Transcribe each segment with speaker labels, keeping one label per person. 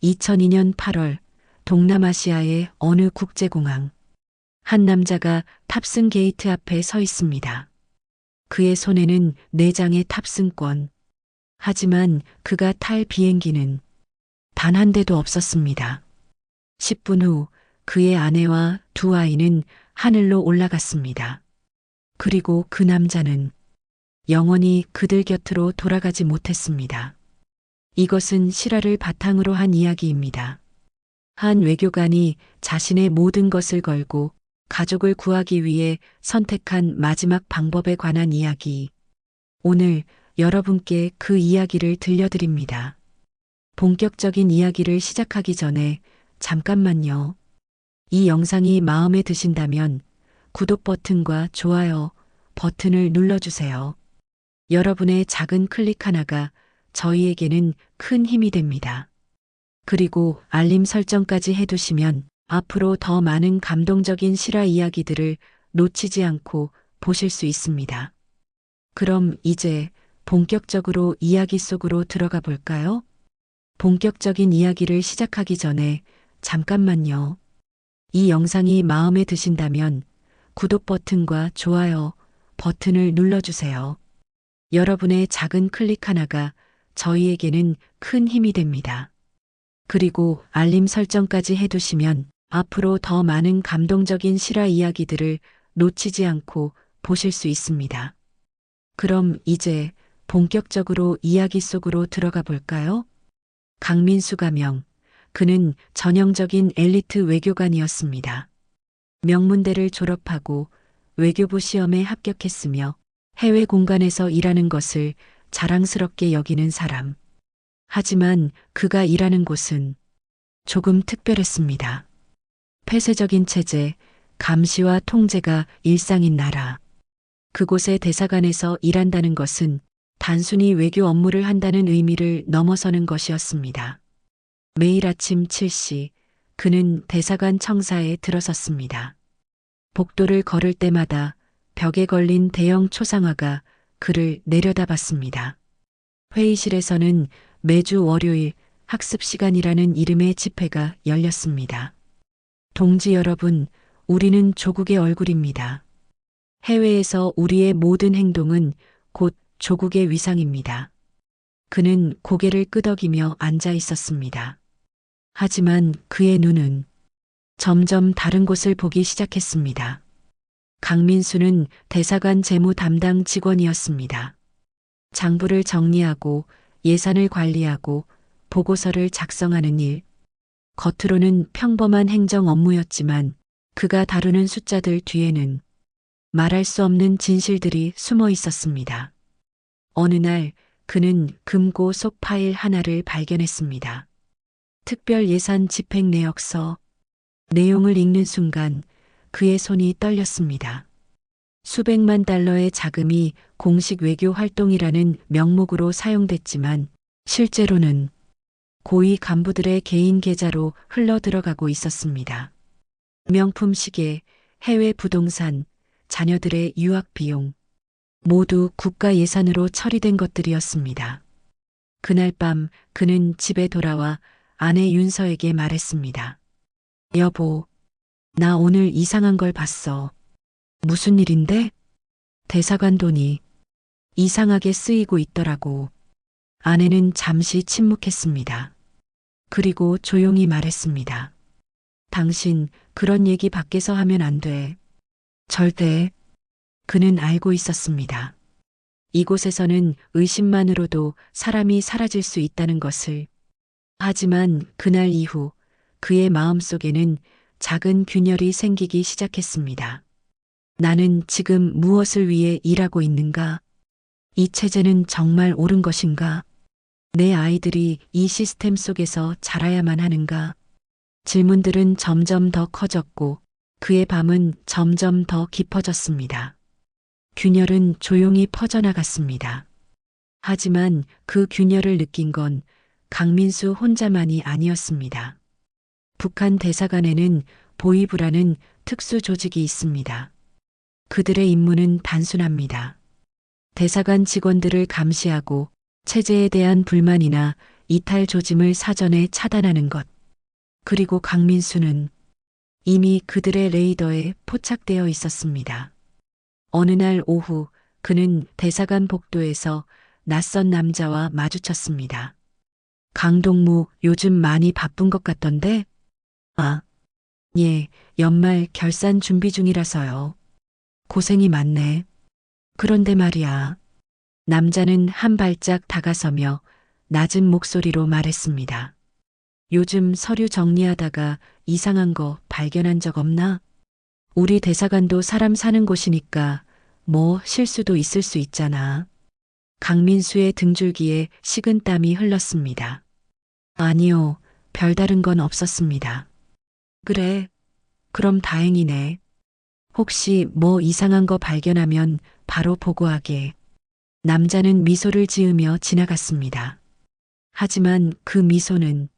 Speaker 1: 2002년 8월 동남아시아의 어느 국제공항. 한 남자가 탑승 게이트 앞에 서 있습니다. 그의 손에는 4장의 탑승권. 하지만 그가 탈 비행기는 단 한 대도 없었습니다. 10분 후 그의 아내와 2 아이는 하늘로 올라갔습니다. 그리고 그 남자는 영원히 그들 곁으로 돌아가지 못했습니다. 이것은 실화를 바탕으로 한 이야기입니다. 한 외교관이 자신의 모든 것을 걸고 가족을 구하기 위해 선택한 마지막 방법에 관한 이야기. 오늘 여러분께 그 이야기를 들려드립니다. 본격적인 이야기를 시작하기 전에 잠깐만요. 이 영상이 마음에 드신다면 구독 버튼과 좋아요 버튼을 눌러주세요. 여러분의 작은 클릭 하나가 저희에게는 큰 힘이 됩니다. 그리고 알림 설정까지 해두시면 앞으로 더 많은 감동적인 실화 이야기들을 놓치지 않고 보실 수 있습니다. 그럼 이제 본격적으로 이야기 속으로 들어가 볼까요? 본격적인 이야기를 시작하기 전에 잠깐만요. 이 영상이 마음에 드신다면 구독 버튼과 좋아요 버튼을 눌러주세요. 여러분의 작은 클릭 하나가 저희에게는 큰 힘이 됩니다. 그리고 알림 설정까지 해두시면 앞으로 더 많은 감동적인 실화 이야기들을 놓치지 않고 보실 수 있습니다. 그럼 이제 본격적으로 이야기 속으로 들어가 볼까요? 강민수 가명. 그는 전형적인 엘리트 외교관이었습니다. 명문대를 졸업하고 외교부 시험에 합격했으며 해외 공간에서 일하는 것을 자랑스럽게 여기는 사람. 하지만 그가 일하는 곳은 조금 특별했습니다. 폐쇄적인 체제, 감시와 통제가 일상인 나라. 그곳의 대사관에서 일한다는 것은 단순히 외교 업무를 한다는 의미를 넘어서는 것이었습니다. 매일 아침 7시 그는 대사관 청사에 들어섰습니다. 복도를 걸을 때마다 벽에 걸린 대형 초상화가 그를 내려다봤습니다. 회의실에서는 매주 월요일 학습 시간이라는 이름의 집회가 열렸습니다. 동지 여러분, 우리는 조국의 얼굴입니다. 해외에서 우리의 모든 행동은 곧 조국의 위상입니다. 그는 고개를 끄덕이며 앉아 있었습니다. 하지만 그의 눈은 점점 다른 곳을 보기 시작했습니다. 강민수는 대사관 재무 담당 직원이었습니다. 장부를 정리하고 예산을 관리하고 보고서를 작성하는 일. 겉으로는 평범한 행정 업무였지만 그가 다루는 숫자들 뒤에는 말할 수 없는 진실들이 숨어 있었습니다. 어느 날 그는 금고 속 파일 하나를 발견했습니다. 특별 예산 집행 내역서. 내용을 읽는 순간 그의 손이 떨렸습니다. 수백만 달러의 자금이 공식 외교 활동이라는 명목으로 사용됐지만 실제로는 고위 간부들의 개인 계좌로 흘러 들어가고 있었습니다. 명품 시계, 해외 부동산, 자녀들의 유학 비용, 모두 국가 예산으로 처리된 것들이었습니다. 그날 밤 그는 집에 돌아와 아내 윤서에게 말했습니다. 여보, 나 오늘 이상한 걸 봤어. 무슨 일인데? 대사관 돈이 이상하게 쓰이고 있더라고. 아내는 잠시 침묵했습니다. 그리고 조용히 말했습니다. 당신 그런 얘기 밖에서 하면 안 돼. 절대. 그는 알고 있었습니다. 이곳에서는 의심만으로도 사람이 사라질 수 있다는 것을. 하지만 그날 이후 그의 마음속에는 작은 균열이 생기기 시작했습니다. 나는 지금 무엇을 위해 일하고 있는가? 이 체제는 정말 옳은 것인가? 내 아이들이 이 시스템 속에서 자라야만 하는가? 질문들은 점점 더 커졌고 그의 밤은 점점 더 깊어졌습니다. 균열은 조용히 퍼져나갔습니다. 하지만 그 균열을 느낀 건 강민수 혼자만이 아니었습니다. 북한 대사관에는 보위부라는 특수 조직이 있습니다. 그들의 임무는 단순합니다. 대사관 직원들을 감시하고 체제에 대한 불만이나 이탈 조짐을 사전에 차단하는 것. 그리고 강민수는 이미 그들의 레이더에 포착되어 있었습니다. 어느 날 오후 그는 대사관 복도에서 낯선 남자와 마주쳤습니다. 강동무, 요즘 많이 바쁜 것 같던데? 아, 예, 연말 결산 준비 중이라서요. 고생이 많네. 그런데 말이야. 남자는 한 발짝 다가서며 낮은 목소리로 말했습니다. 요즘 서류 정리하다가 이상한 거 발견한 적 없나? 우리 대사관도 사람 사는 곳이니까 뭐 실수도 있을 수 있잖아. 강민수의 등줄기에 식은땀이 흘렀습니다. 아니요, 별다른 건 없었습니다. 그래, 그럼 다행이네. 혹시 뭐 이상한 거 발견하면 바로 보고하게. 남자는 미소를 지으며 지나갔습니다. 하지만 그 미소는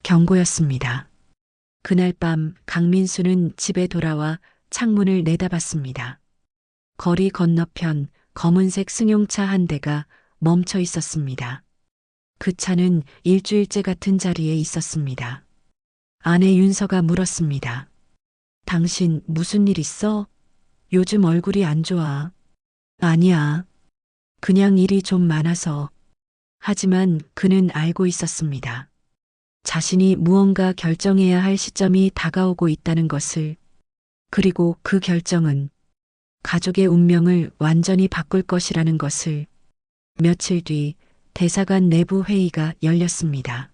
Speaker 1: 경고였습니다. 그날 밤 강민수는 집에 돌아와 창문을 내다봤습니다. 거리 건너편 검은색 승용차 한 대가 멈춰 있었습니다. 그 차는 일주일째 같은 자리에 있었습니다. 아내 윤서가 물었습니다. 당신 무슨 일 있어? 요즘 얼굴이 안 좋아. 아니야. 그냥 일이 좀 많아서. 하지만 그는 알고 있었습니다. 자신이 무언가 결정해야 할 시점이 다가오고 있다는 것을. 그리고 그 결정은 가족의 운명을 완전히 바꿀 것이라는 것을. 며칠 뒤 대사관 내부 회의가 열렸습니다.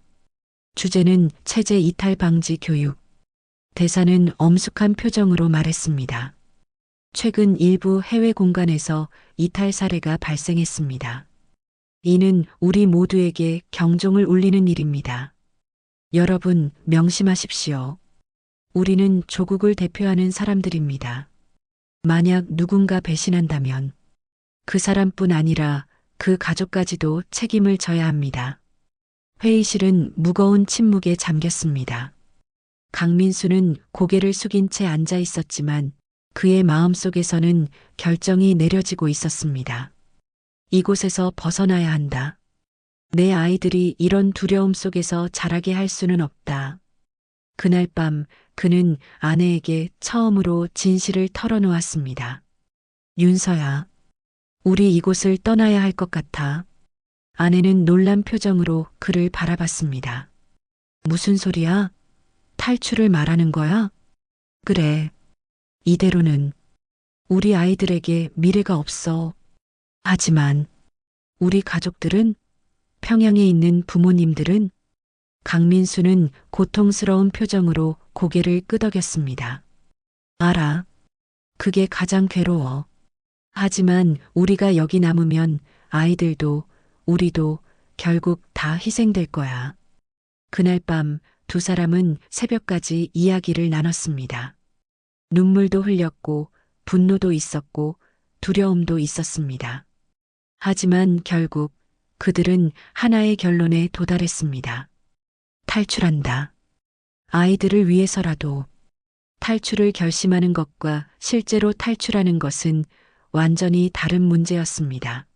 Speaker 1: 주제는 체제 이탈 방지 교육. 대사는 엄숙한 표정으로 말했습니다. 최근 일부 해외 공간에서 이탈 사례가 발생했습니다. 이는 우리 모두에게 경종을 울리는 일입니다. 여러분 명심하십시오. 우리는 조국을 대표하는 사람들입니다. 만약 누군가 배신한다면 그 사람뿐 아니라 그 가족까지도 책임을 져야 합니다. 회의실은 무거운 침묵에 잠겼습니다. 강민수는 고개를 숙인 채 앉아 있었지만 그의 마음속에서는 결정이 내려지고 있었습니다. 이곳에서 벗어나야 한다. 내 아이들이 이런 두려움 속에서 자라게 할 수는 없다. 그날 밤 그는 아내에게 처음으로 진실을 털어놓았습니다. 윤서야, 우리 이곳을 떠나야 할 것 같아. 아내는 놀란 표정으로 그를 바라봤습니다. 무슨 소리야? 탈출을 말하는 거야? 그래. 이대로는 우리 아이들에게 미래가 없어. 하지만 우리 가족들은, 평양에 있는 부모님들은. 강민수는 고통스러운 표정으로 고개를 끄덕였습니다. 알아. 그게 가장 괴로워. 하지만 우리가 여기 남으면 아이들도 우리도 결국 다 희생될 거야. 그날 밤 두 사람은 새벽까지 이야기를 나눴습니다. 눈물도 흘렸고 분노도 있었고 두려움도 있었습니다. 하지만 결국 그들은 하나의 결론에 도달했습니다. 탈출한다. 아이들을 위해서라도. 탈출을 결심하는 것과 실제로 탈출하는 것은 완전히 다른 문제였습니다.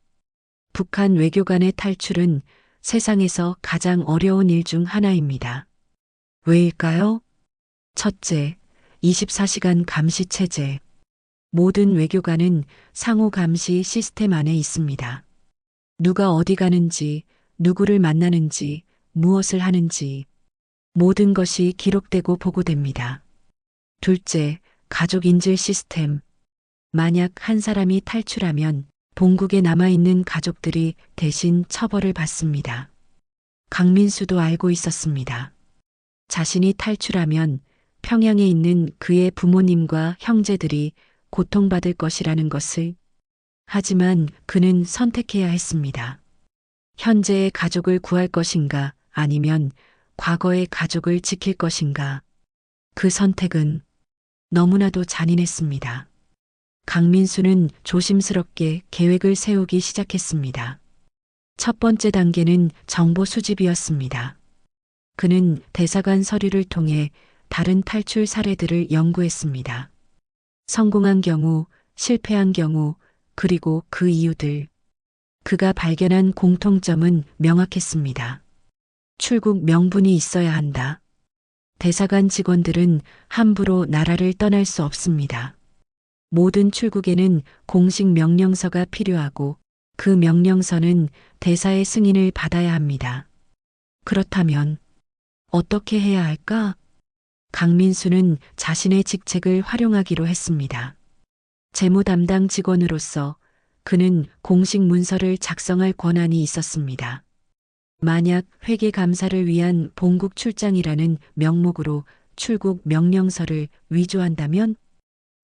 Speaker 1: 북한 외교관의 탈출은 세상에서 가장 어려운 일 중 하나입니다. 왜일까요? 첫째, 24시간 감시 체제. 모든 외교관은 상호 감시 시스템 안에 있습니다. 누가 어디 가는지, 누구를 만나는지, 무엇을 하는지 모든 것이 기록되고 보고됩니다. 둘째, 가족 인질 시스템. 만약 한 사람이 탈출하면 본국에 남아있는 가족들이 대신 처벌을 받습니다. 강민수도 알고 있었습니다. 자신이 탈출하면 평양에 있는 그의 부모님과 형제들이 고통받을 것이라는 것을. 하지만 그는 선택해야 했습니다. 현재의 가족을 구할 것인가 아니면 과거의 가족을 지킬 것인가. 그 선택은 너무나도 잔인했습니다. 강민수는 조심스럽게 계획을 세우기 시작했습니다. 첫 번째 단계는 정보 수집이었습니다. 그는 대사관 서류를 통해 다른 탈출 사례들을 연구했습니다. 성공한 경우, 실패한 경우, 그리고 그 이유들. 그가 발견한 공통점은 명확했습니다. 출국 명분이 있어야 한다. 대사관 직원들은 함부로 나라를 떠날 수 없습니다. 모든 출국에는 공식 명령서가 필요하고 그 명령서는 대사의 승인을 받아야 합니다. 그렇다면 어떻게 해야 할까? 강민수는 자신의 직책을 활용하기로 했습니다. 재무 담당 직원으로서 그는 공식 문서를 작성할 권한이 있었습니다. 만약 회계 감사를 위한 본국 출장이라는 명목으로 출국 명령서를 위조한다면,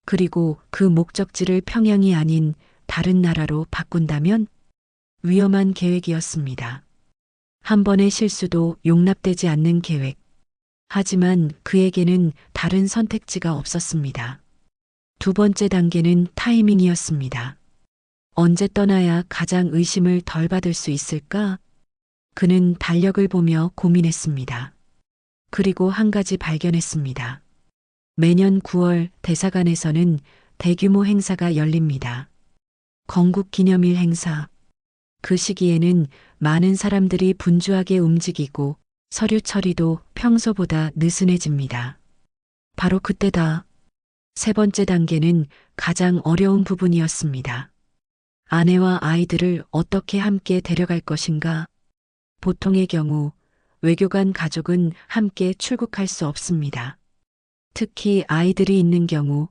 Speaker 1: 그리고 그 목적지를 평양이 아닌 다른 나라로 바꾼다면 위험한 계획이었습니다. 한 번의 실수도 용납되지 않는 계획. 하지만 그에게는 다른 선택지가 없었습니다. 두 번째 단계는 타이밍이었습니다. 언제 떠나야 가장 의심을 덜 받을 수 있을까? 그는 달력을 보며 고민했습니다. 그리고 한 가지 발견했습니다. 매년 9월 대사관에서는 대규모 행사가 열립니다. 건국기념일 행사. 그 시기에는 많은 사람들이 분주하게 움직이고 서류 처리도 평소보다 느슨해집니다. 바로 그때다. 세 번째 단계는 가장 어려운 부분이었습니다. 아내와 아이들을 어떻게 함께 데려갈 것인가? 보통의 경우 외교관 가족은 함께 출국할 수 없습니다. 특히 아이들이 있는 경우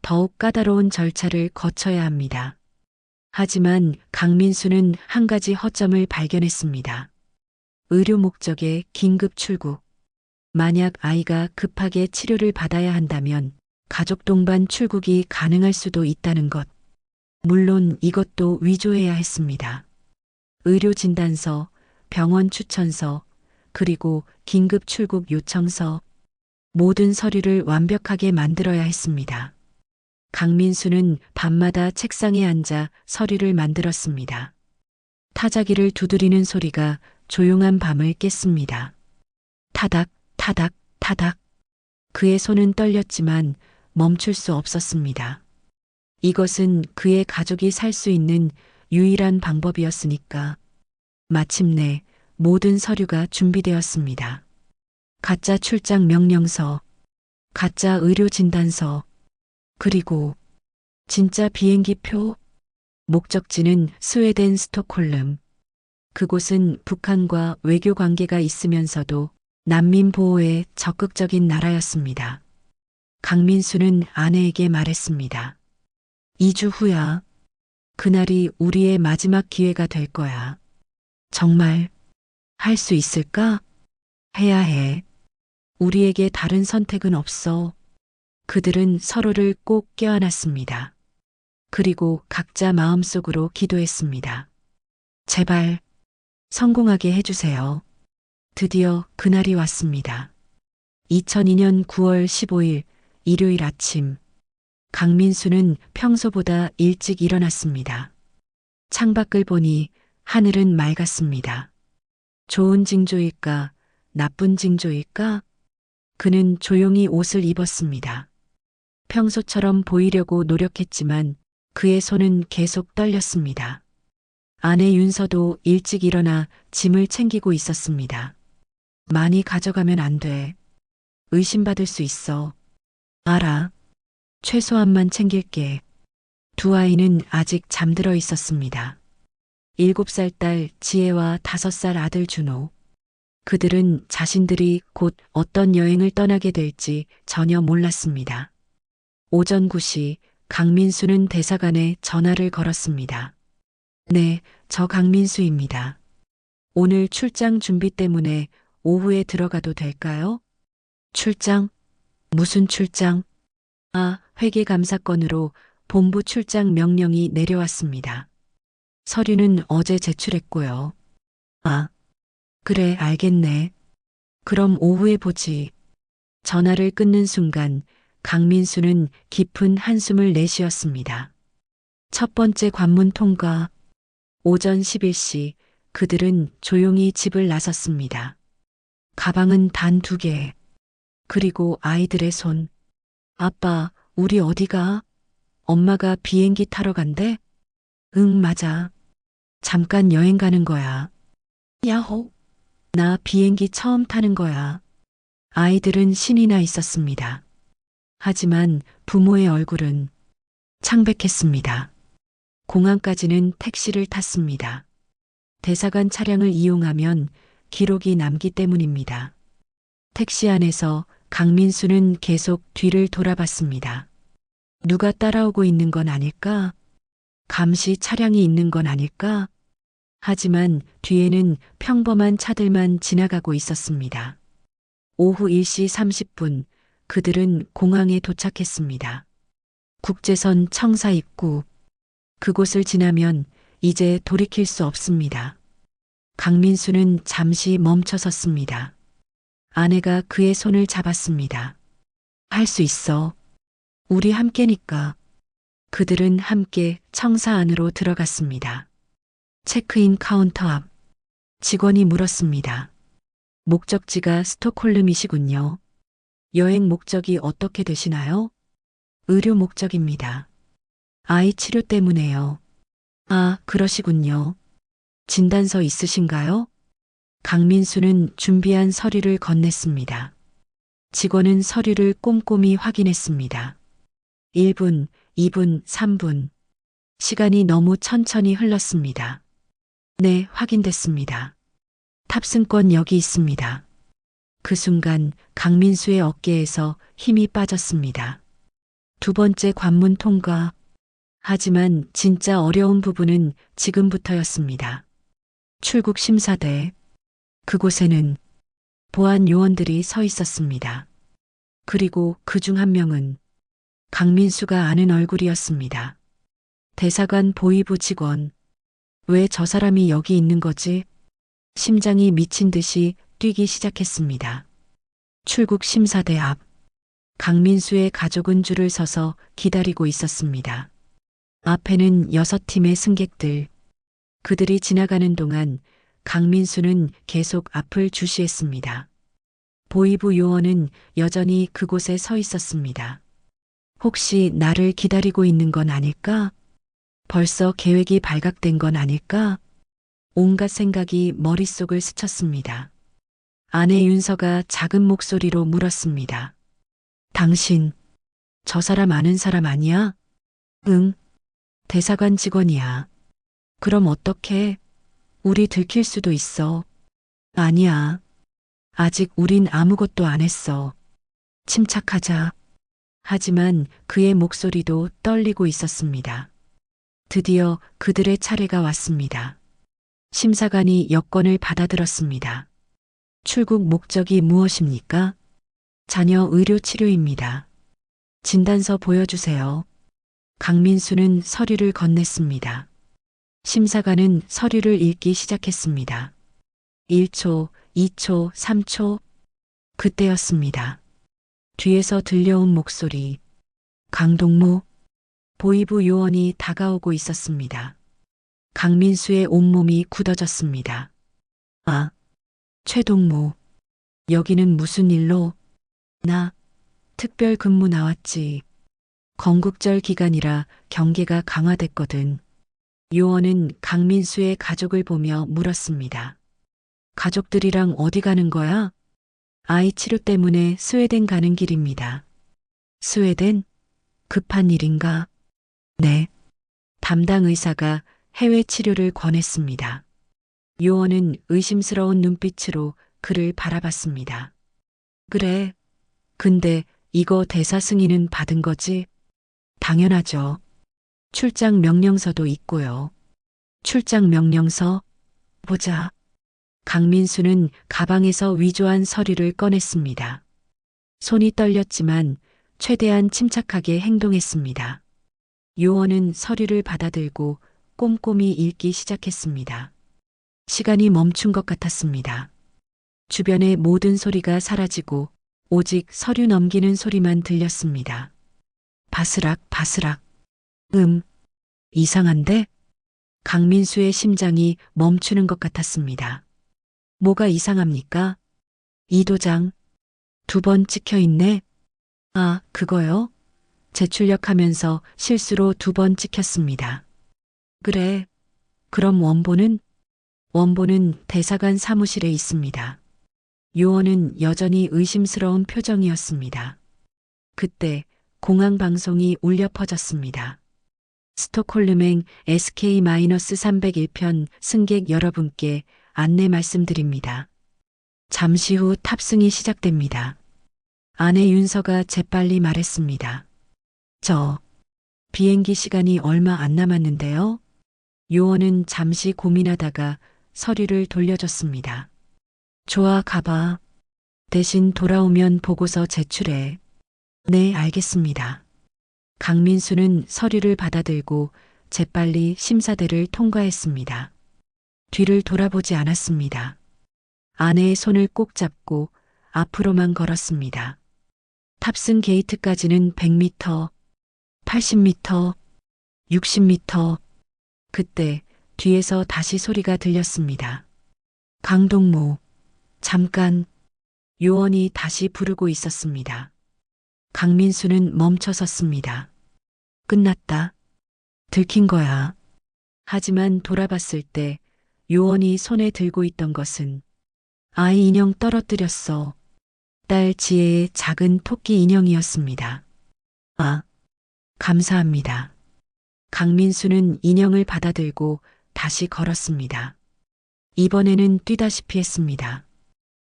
Speaker 1: 더욱 까다로운 절차를 거쳐야 합니다. 하지만 강민수는 한 가지 허점을 발견했습니다. 의료 목적의 긴급 출국. 만약 아이가 급하게 치료를 받아야 한다면 가족 동반 출국이 가능할 수도 있다는 것. 물론 이것도 위조해야 했습니다. 의료 진단서, 병원 추천서, 그리고 긴급 출국 요청서, 모든 서류를 완벽하게 만들어야 했습니다. 강민수는 밤마다 책상에 앉아 서류를 만들었습니다. 타자기를 두드리는 소리가 조용한 밤을 깼습니다. 타닥, 타닥, 타닥. 그의 손은 떨렸지만 멈출 수 없었습니다. 이것은 그의 가족이 살 수 있는 유일한 방법이었으니까. 마침내 모든 서류가 준비되었습니다. 가짜 출장 명령서, 가짜 의료 진단서, 그리고 진짜 비행기표. 목적지는 스웨덴 스톡홀름. 그곳은 북한과 외교 관계가 있으면서도 난민 보호에 적극적인 나라였습니다. 강민수는 아내에게 말했습니다. 2주 후야. 그날이 우리의 마지막 기회가 될 거야. 정말 할 수 있을까? 해야 해. 우리에게 다른 선택은 없어. 그들은 서로를 꼭 껴안았습니다. 그리고 각자 마음속으로 기도했습니다. 제발 성공하게 해주세요. 드디어 그날이 왔습니다. 2002년 9월 15일 일요일 아침, 강민수는 평소보다 일찍 일어났습니다. 창밖을 보니 하늘은 맑았습니다. 좋은 징조일까, 나쁜 징조일까? 그는 조용히 옷을 입었습니다. 평소처럼 보이려고 노력했지만 그의 손은 계속 떨렸습니다. 아내 윤서도 일찍 일어나 짐을 챙기고 있었습니다. 많이 가져가면 안 돼. 의심받을 수 있어. 알아. 최소한만 챙길게. 두 아이는 아직 잠들어 있었습니다. 7살 딸 지혜와 5살 아들 준호. 그들은 자신들이 곧 어떤 여행을 떠나게 될지 전혀 몰랐습니다. 오전 9시 강민수는 대사관에 전화를 걸었습니다. 네, 저 강민수입니다. 오늘 출장 준비 때문에 오후에 들어가도 될까요? 출장? 무슨 출장? 아, 회계감사건으로 본부 출장 명령이 내려왔습니다. 서류는 어제 제출했고요. 아, 그래, 알겠네. 그럼 오후에 보지. 전화를 끊는 순간 강민수는 깊은 한숨을 내쉬었습니다. 첫 번째 관문 통과. 오전 11시 그들은 조용히 집을 나섰습니다. 가방은 단 2개. 그리고 아이들의 손. 아빠, 우리 어디가? 엄마가 비행기 타러 간대? 응, 맞아. 잠깐 여행 가는 거야. 야호. 나 비행기 처음 타는 거야. 아이들은 신이 나 있었습니다. 하지만 부모의 얼굴은 창백했습니다. 공항까지는 택시를 탔습니다. 대사관 차량을 이용하면 기록이 남기 때문입니다. 택시 안에서 강민수는 계속 뒤를 돌아봤습니다. 누가 따라오고 있는 건 아닐까? 감시 차량이 있는 건 아닐까? 하지만 뒤에는 평범한 차들만 지나가고 있었습니다. 오후 1시 30분 그들은 공항에 도착했습니다. 국제선 청사 입구. 그곳을 지나면 이제 돌이킬 수 없습니다. 강민수는 잠시 멈춰 섰습니다. 아내가 그의 손을 잡았습니다. 할 수 있어. 우리 함께니까. 그들은 함께 청사 안으로 들어갔습니다. 체크인 카운터 앞. 직원이 물었습니다. 목적지가 스톡홀름이시군요. 여행 목적이 어떻게 되시나요? 의료 목적입니다. 아이 치료 때문에요. 아, 그러시군요. 진단서 있으신가요? 강민수는 준비한 서류를 건넸습니다. 직원은 서류를 꼼꼼히 확인했습니다. 1분, 2분, 3분. 시간이 너무 천천히 흘렀습니다. 네, 확인됐습니다. 탑승권 여기 있습니다. 그 순간 강민수의 어깨에서 힘이 빠졌습니다. 두 번째 관문 통과. 하지만 진짜 어려운 부분은 지금부터였습니다. 출국 심사대. 그곳에는 보안 요원들이 서 있었습니다. 그리고 그중 한 명은 강민수가 아는 얼굴이었습니다. 대사관 보위부 직원. 왜 저 사람이 여기 있는 거지? 심장이 미친 듯이 뛰기 시작했습니다. 출국 심사대 앞. 강민수의 가족은 줄을 서서 기다리고 있었습니다. 앞에는 6팀의 승객들. 그들이 지나가는 동안 강민수는 계속 앞을 주시했습니다. 보위부 요원은 여전히 그곳에 서 있었습니다. 혹시 나를 기다리고 있는 건 아닐까? 벌써 계획이 발각된 건 아닐까? 온갖 생각이 머릿속을 스쳤습니다. 아내 윤서가 작은 목소리로 물었습니다. 당신, 저 사람 아는 사람 아니야? 응, 대사관 직원이야. 그럼 어떡해? 우리 들킬 수도 있어. 아니야. 아직 우린 아무것도 안 했어. 침착하자. 하지만 그의 목소리도 떨리고 있었습니다. 드디어 그들의 차례가 왔습니다. 심사관이 여권을 받아들었습니다. 출국 목적이 무엇입니까? 자녀 의료 치료입니다. 진단서 보여주세요. 강민수는 서류를 건넸습니다. 심사관은 서류를 읽기 시작했습니다. 1초, 2초, 3초. 그때였습니다. 뒤에서 들려온 목소리. 강동무. 보위부 요원이 다가오고 있었습니다. 강민수의 온몸이 굳어졌습니다. 아, 최동무. 여기는 무슨 일로? 나 특별 근무 나왔지. 건국절 기간이라 경계가 강화됐거든. 요원은 강민수의 가족을 보며 물었습니다. 가족들이랑 어디 가는 거야? 아이 치료 때문에 스웨덴 가는 길입니다. 스웨덴? 급한 일인가? 네. 담당 의사가 해외 치료를 권했습니다. 요원은 의심스러운 눈빛으로 그를 바라봤습니다. 그래. 근데 이거 대사 승인은 받은 거지? 당연하죠. 출장 명령서도 있고요. 출장 명령서? 보자. 강민수는 가방에서 위조한 서류를 꺼냈습니다. 손이 떨렸지만 최대한 침착하게 행동했습니다. 요원은 서류를 받아들고 꼼꼼히 읽기 시작했습니다. 시간이 멈춘 것 같았습니다. 주변의 모든 소리가 사라지고 오직 서류 넘기는 소리만 들렸습니다. 바스락 바스락. 이상한데? 강민수의 심장이 멈추는 것 같았습니다. 뭐가 이상합니까? 이 도장 2번 찍혀 있네. 아, 그거요? 재출력하면서 실수로 2번 찍혔습니다. 그래. 그럼 원본은? 원본은 대사관 사무실에 있습니다. 요원은 여전히 의심스러운 표정이었습니다. 그때 공항 방송이 울려 퍼졌습니다. 스톡홀름행 SK-301편 승객 여러분께 안내 말씀드립니다. 잠시 후 탑승이 시작됩니다. 아내 윤서가 재빨리 말했습니다. 비행기 시간이 얼마 안 남았는데요. 요원은 잠시 고민하다가 서류를 돌려줬습니다. 좋아, 가봐. 대신 돌아오면 보고서 제출해. 네, 알겠습니다. 강민수는 서류를 받아들고 재빨리 심사대를 통과했습니다. 뒤를 돌아보지 않았습니다. 아내의 손을 꼭 잡고 앞으로만 걸었습니다. 탑승 게이트까지는 100m, 80m, 60m. 그때 뒤에서 다시 소리가 들렸습니다. 강동무, 잠깐. 요원이 다시 부르고 있었습니다. 강민수는 멈춰 섰습니다. 끝났다. 들킨 거야. 하지만 돌아봤을 때 요원이 손에 들고 있던 것은 아이 인형 떨어뜨렸어. 딸 지혜의 작은 토끼 인형이었습니다. 아, 감사합니다. 강민수는 인형을 받아들고 다시 걸었습니다. 이번에는 뛰다시피 했습니다.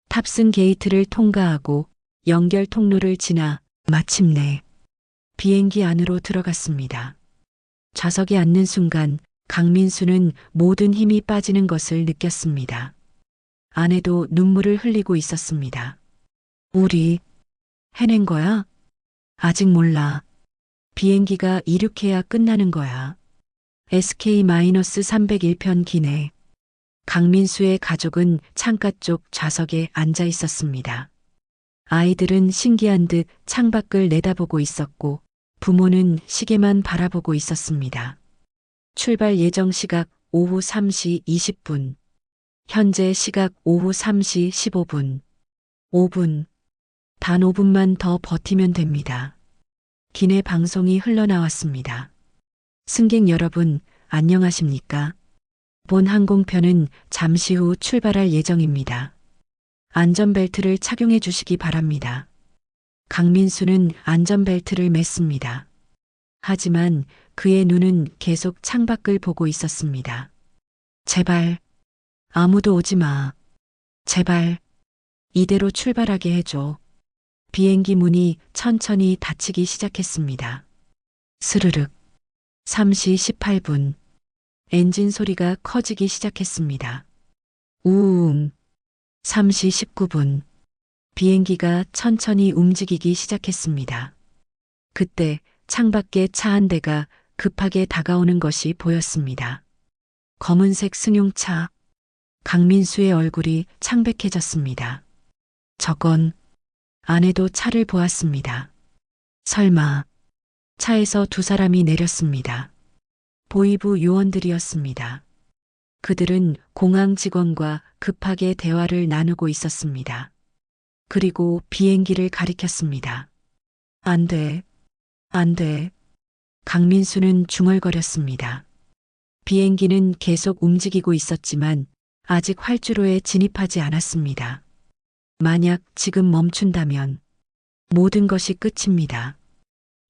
Speaker 1: 탑승 게이트를 통과하고 연결 통로를 지나 마침내 비행기 안으로 들어갔습니다. 좌석에 앉는 순간 강민수는 모든 힘이 빠지는 것을 느꼈습니다. 아내도 눈물을 흘리고 있었습니다. 우리 해낸 거야? 아직 몰라. 비행기가 이륙해야 끝나는 거야. SK-301편 기내. 강민수의 가족은 창가 쪽 좌석에 앉아 있었습니다. 아이들은 신기한 듯 창밖을 내다보고 있었고 부모는 시계만 바라보고 있었습니다. 출발 예정 시각 오후 3시 20분. 현재 시각 오후 3시 15분. 5분. 단 5분만 더 버티면 됩니다. 기내 방송이 흘러나왔습니다. 승객 여러분, 안녕하십니까? 본 항공편은 잠시 후 출발할 예정입니다. 안전벨트를 착용해 주시기 바랍니다. 강민수는 안전벨트를 맸습니다. 하지만 그의 눈은 계속 창밖을 보고 있었습니다. 제발, 아무도 오지 마. 제발, 이대로 출발하게 해줘. 비행기 문이 천천히 닫히기 시작했습니다. 스르륵. 3시 18분. 엔진 소리가 커지기 시작했습니다. 우웅. 3시 19분. 비행기가 천천히 움직이기 시작했습니다. 그때 창밖에 차 한 대가 급하게 다가오는 것이 보였습니다. 검은색 승용차. 강민수의 얼굴이 창백해졌습니다. 저건 아내도 차를 보았습니다. 설마 차에서 두 사람이 내렸습니다. 보이부 요원들이었습니다. 그들은 공항 직원과 급하게 대화를 나누고 있었습니다. 그리고 비행기를 가리켰습니다. 안 돼. 안 돼. 강민수는 중얼거렸습니다. 비행기는 계속 움직이고 있었지만 아직 활주로에 진입하지 않았습니다. 만약 지금 멈춘다면 모든 것이 끝입니다.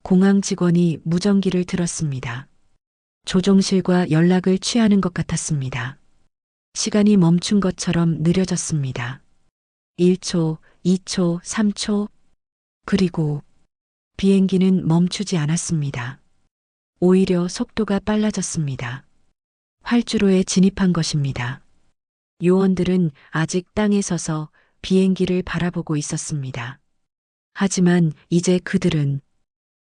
Speaker 1: 공항 직원이 무전기를 들었습니다. 조종실과 연락을 취하는 것 같았습니다. 시간이 멈춘 것처럼 느려졌습니다. 1초, 2초, 3초. 그리고 비행기는 멈추지 않았습니다. 오히려 속도가 빨라졌습니다. 활주로에 진입한 것입니다. 요원들은 아직 땅에 서서 비행기를 바라보고 있었습니다. 하지만 이제 그들은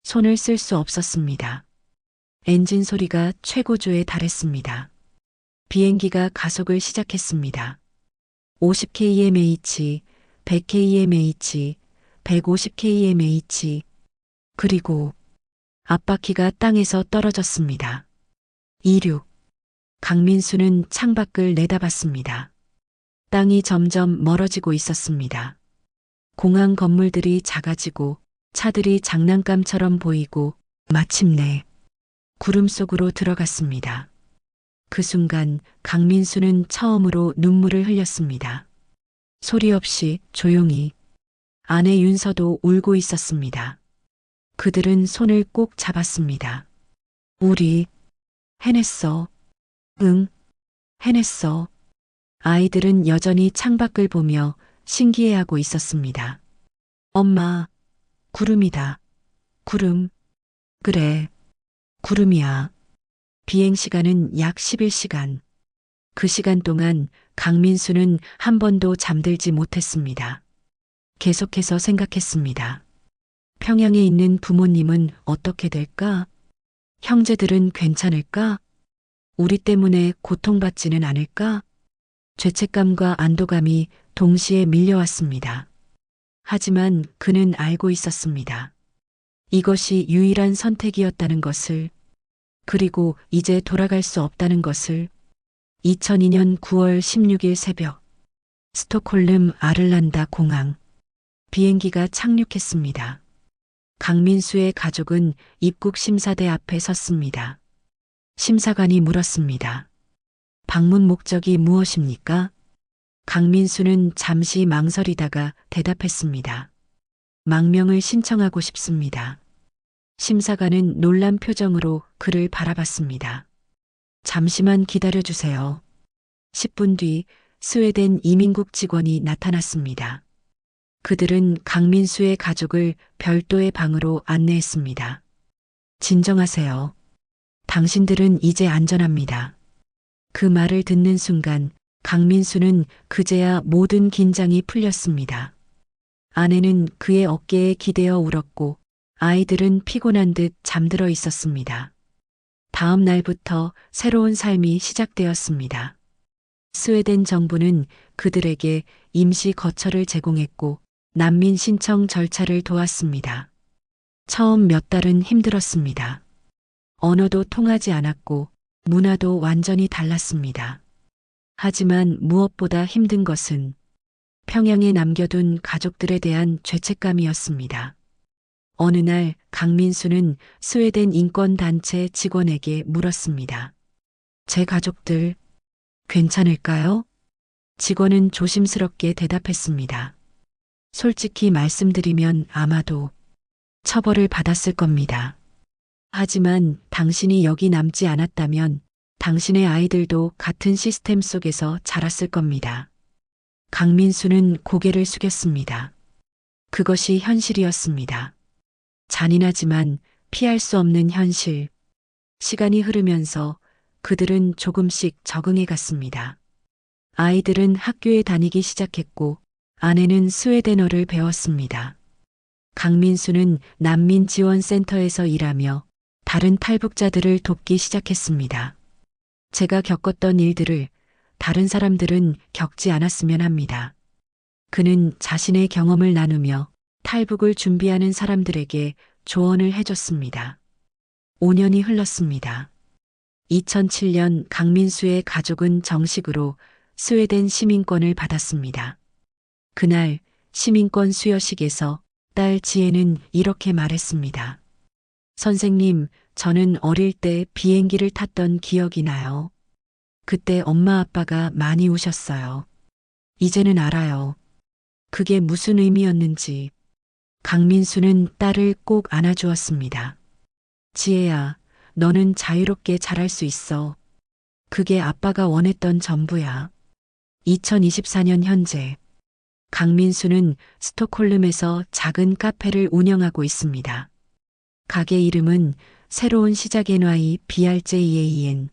Speaker 1: 손을 쓸 수 없었습니다. 엔진 소리가 최고조에 달했습니다. 비행기가 가속을 시작했습니다. 50kmh, 100kmh, 150kmh. 그리고 앞바퀴가 땅에서 떨어졌습니다. 이륙. 강민수는 창밖을 내다봤습니다. 땅이 점점 멀어지고 있었습니다. 공항 건물들이 작아지고 차들이 장난감처럼 보이고 마침내 구름 속으로 들어갔습니다. 그 순간 강민수는 처음으로 눈물을 흘렸습니다. 소리 없이 조용히. 아내 윤서도 울고 있었습니다. 그들은 손을 꼭 잡았습니다. 우리 해냈어. 응, 해냈어. 아이들은 여전히 창밖을 보며 신기해하고 있었습니다. 엄마, 구름이다. 구름. 그래, 구름이야. 비행 시간은 약 11시간. 그 시간 동안 강민수는 한 번도 잠들지 못했습니다. 계속해서 생각했습니다. 평양에 있는 부모님은 어떻게 될까? 형제들은 괜찮을까? 우리 때문에 고통받지는 않을까? 죄책감과 안도감이 동시에 밀려왔습니다. 하지만 그는 알고 있었습니다. 이것이 유일한 선택이었다는 것을, 그리고 이제 돌아갈 수 없다는 것을. 2002년 9월 16일 새벽, 스톡홀름 아를란다 공항. 비행기가 착륙했습니다. 강민수의 가족은 입국 심사대 앞에 섰습니다. 심사관이 물었습니다. 방문 목적이 무엇입니까? 강민수는 잠시 망설이다가 대답했습니다. 망명을 신청하고 싶습니다. 심사관은 놀란 표정으로 그를 바라봤습니다. 잠시만 기다려주세요. 10분 뒤 스웨덴 이민국 직원이 나타났습니다. 그들은 강민수의 가족을 별도의 방으로 안내했습니다. 진정하세요. 당신들은 이제 안전합니다. 그 말을 듣는 순간 강민수는 그제야 모든 긴장이 풀렸습니다. 아내는 그의 어깨에 기대어 울었고 아이들은 피곤한 듯 잠들어 있었습니다. 다음 날부터 새로운 삶이 시작되었습니다. 스웨덴 정부는 그들에게 임시 거처를 제공했고 난민 신청 절차를 도왔습니다. 처음 몇 달은 힘들었습니다. 언어도 통하지 않았고 문화도 완전히 달랐습니다. 하지만 무엇보다 힘든 것은 평양에 남겨둔 가족들에 대한 죄책감이었습니다. 어느 날 강민수는 스웨덴 인권단체 직원에게 물었습니다. 제 가족들 괜찮을까요? 직원은 조심스럽게 대답했습니다. 솔직히 말씀드리면 아마도 처벌을 받았을 겁니다. 하지만 당신이 여기 남지 않았다면 당신의 아이들도 같은 시스템 속에서 자랐을 겁니다. 강민수는 고개를 숙였습니다. 그것이 현실이었습니다. 잔인하지만 피할 수 없는 현실. 시간이 흐르면서 그들은 조금씩 적응해 갔습니다. 아이들은 학교에 다니기 시작했고 아내는 스웨덴어를 배웠습니다. 강민수는 난민지원센터에서 일하며 다른 탈북자들을 돕기 시작했습니다. 제가 겪었던 일들을 다른 사람들은 겪지 않았으면 합니다. 그는 자신의 경험을 나누며 탈북을 준비하는 사람들에게 조언을 해줬습니다. 5년이 흘렀습니다. 2007년 강민수의 가족은 정식으로 스웨덴 시민권을 받았습니다. 그날 시민권 수여식에서 딸 지혜는 이렇게 말했습니다. 선생님, 저는 어릴 때 비행기를 탔던 기억이 나요. 그때 엄마 아빠가 많이 우셨어요. 이제는 알아요. 그게 무슨 의미였는지. 강민수는 딸을 꼭 안아주었습니다. 지혜야, 너는 자유롭게 자랄 수 있어. 그게 아빠가 원했던 전부야. 2024년 현재 강민수는 스톡홀름에서 작은 카페를 운영하고 있습니다. 가게 이름은 새로운 시작 NY BRJAEN.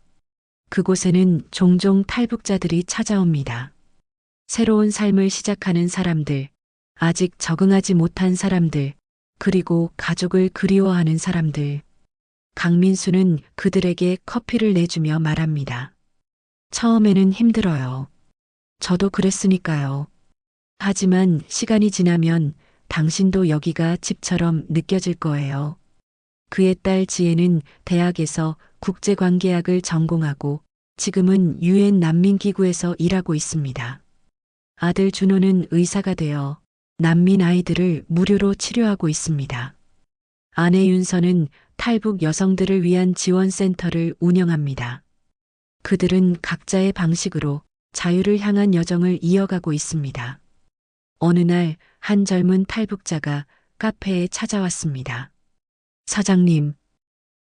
Speaker 1: 그곳에는 종종 탈북자들이 찾아옵니다. 새로운 삶을 시작하는 사람들, 아직 적응하지 못한 사람들, 그리고 가족을 그리워하는 사람들. 강민수는 그들에게 커피를 내주며 말합니다. 처음에는 힘들어요. 저도 그랬으니까요. 하지만 시간이 지나면 당신도 여기가 집처럼 느껴질 거예요. 그의 딸 지혜는 대학에서 국제관계학을 전공하고 지금은 유엔 난민기구에서 일하고 있습니다. 아들 준호는 의사가 되어 난민 아이들을 무료로 치료하고 있습니다. 아내 윤서는 탈북 여성들을 위한 지원센터를 운영합니다. 그들은 각자의 방식으로 자유를 향한 여정을 이어가고 있습니다. 어느 날 한 젊은 탈북자가 카페에 찾아왔습니다. 사장님,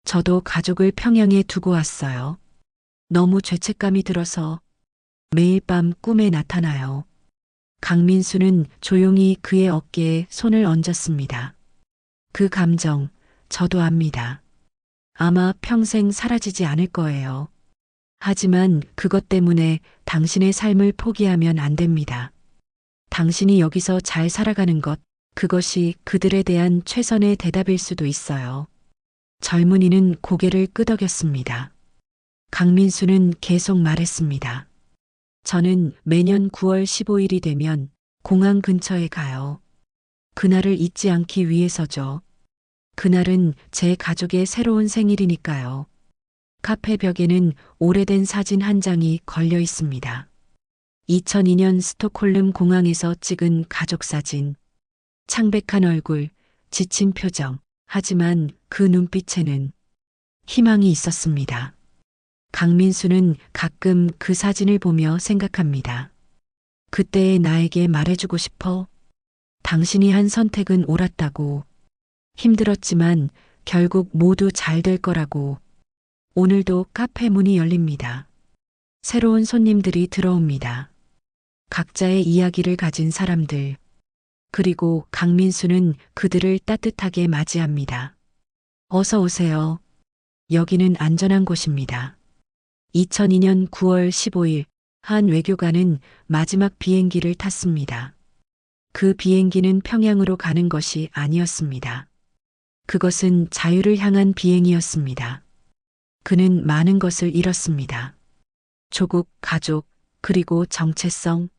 Speaker 1: 저도 가족을 평양에 두고 왔어요. 너무 죄책감이 들어서 매일 밤 꿈에 나타나요. 강민수는 조용히 그의 어깨에 손을 얹었습니다. 그 감정, 저도 압니다. 아마 평생 사라지지 않을 거예요. 하지만 그것 때문에 당신의 삶을 포기하면 안 됩니다. 당신이 여기서 잘 살아가는 것, 그것이 그들에 대한 최선의 대답일 수도 있어요. 젊은이는 고개를 끄덕였습니다. 강민수는 계속 말했습니다. 저는 매년 9월 15일이 되면 공항 근처에 가요. 그날을 잊지 않기 위해서죠. 그날은 제 가족의 새로운 생일이니까요. 카페 벽에는 오래된 사진 한 장이 걸려 있습니다. 2002년 스톡홀름 공항에서 찍은 가족 사진. 창백한 얼굴, 지친 표정. 하지만 그 눈빛에는 희망이 있었습니다. 강민수는 가끔 그 사진을 보며 생각합니다. 그때의 나에게 말해주고 싶어. 당신이 한 선택은 옳았다고. 힘들었지만 결국 모두 잘 될 거라고. 오늘도 카페 문이 열립니다. 새로운 손님들이 들어옵니다. 각자의 이야기를 가진 사람들. 그리고 강민수는 그들을 따뜻하게 맞이합니다. 어서 오세요. 여기는 안전한 곳입니다. 2002년 9월 15일 한 외교관은 마지막 비행기를 탔습니다. 그 비행기는 평양으로 가는 것이 아니었습니다. 그것은 자유를 향한 비행이었습니다. 그는 많은 것을 잃었습니다. 조국, 가족, 그리고 정체성.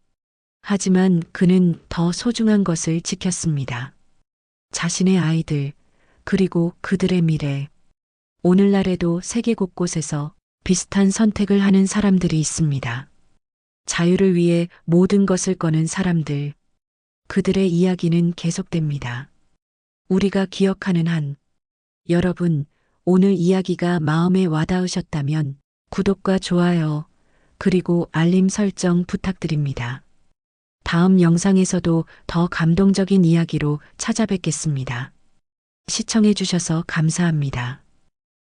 Speaker 1: 하지만 그는 더 소중한 것을 지켰습니다. 자신의 아이들, 그리고 그들의 미래. 오늘날에도 세계 곳곳에서 비슷한 선택을 하는 사람들이 있습니다. 자유를 위해 모든 것을 거는 사람들. 그들의 이야기는 계속됩니다. 우리가 기억하는 한. 여러분, 오늘 이야기가 마음에 와닿으셨다면 구독과 좋아요, 그리고 알림 설정 부탁드립니다. 다음 영상에서도 더 감동적인 이야기로 찾아뵙겠습니다. 시청해주셔서 감사합니다.